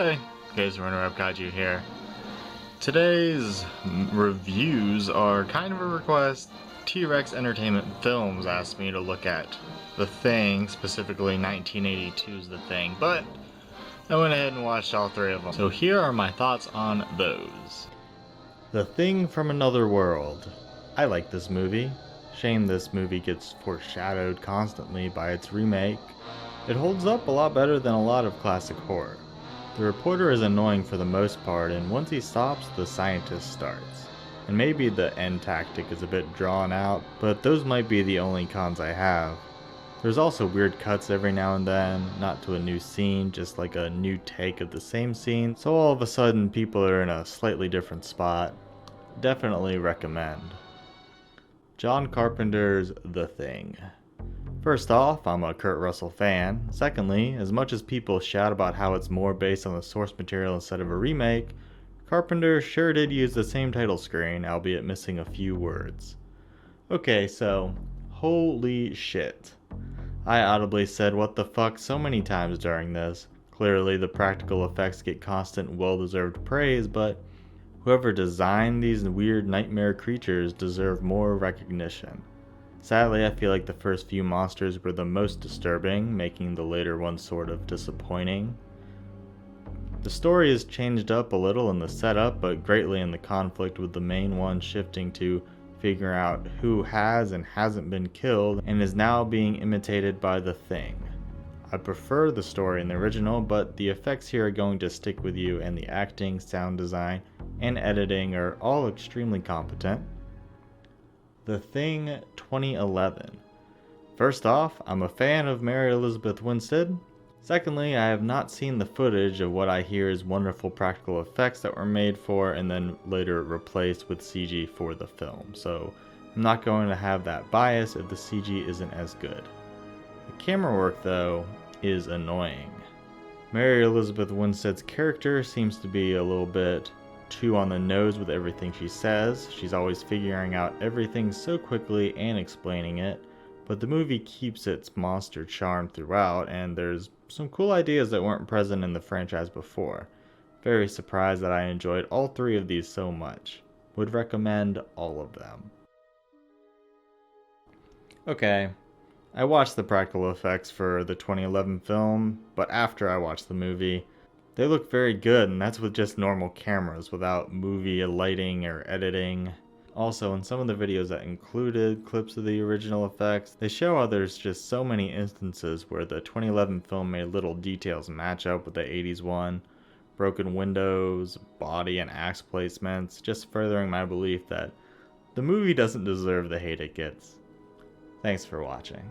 Hey, guys, interwebkaiju here. Today's reviews are kind of a request. T-Rex Entertainment Films asked me to look at The Thing, specifically 1982's The Thing, but I went ahead and watched all three of them. So here are my thoughts on those. The Thing from Another World. I like this movie. Shame this movie gets foreshadowed constantly by its remake. It holds up a lot better than a lot of classic horror. The reporter is annoying for the most part, and once he stops, the scientist starts. And maybe the end tactic is a bit drawn out, but those might be the only cons I have. There's also weird cuts every now and then, not to a new scene, just like a new take of the same scene, so all of a sudden people are in a slightly different spot. Definitely recommend. John Carpenter's The Thing. First off, I'm a Kurt Russell fan. Secondly, as much as people shout about how it's more based on the source material instead of a remake, Carpenter sure did use the same title screen, albeit missing a few words. Okay, so, holy shit. I audibly said what the fuck so many times during this. Clearly the practical effects get constant well-deserved praise, but whoever designed these weird nightmare creatures deserve more recognition. Sadly, I feel like the first few monsters were the most disturbing, making the later ones sort of disappointing. The story is changed up a little in the setup, but greatly in the conflict, with the main one shifting to figure out who has and hasn't been killed and is now being imitated by the Thing. I prefer the story in the original, but the effects here are going to stick with you, and the acting, sound design, and editing are all extremely competent. The Thing 2011. First off, I'm a fan of Mary Elizabeth Winstead. Secondly, I have not seen the footage of what I hear is wonderful practical effects that were made for and then later replaced with CG for the film, so I'm not going to have that bias if the CG isn't as good. The camera work, though, is annoying. Mary Elizabeth Winstead's character seems to be a little bit too on the nose with everything she says. She's always figuring out everything so quickly and explaining it, but the movie keeps its monster charm throughout, and there's some cool ideas that weren't present in the franchise before. Very surprised that I enjoyed all three of these so much. Would recommend all of them. Okay, I watched the practical effects for the 2011 film, but after I watched the movie, they look very good, and that's with just normal cameras, without movie lighting or editing. Also, in some of the videos that included clips of the original effects, they show how there's just so many instances where the 2011 film made little details match up with the 80s one. Broken windows, body and axe placements, just furthering my belief that the movie doesn't deserve the hate it gets. Thanks for watching.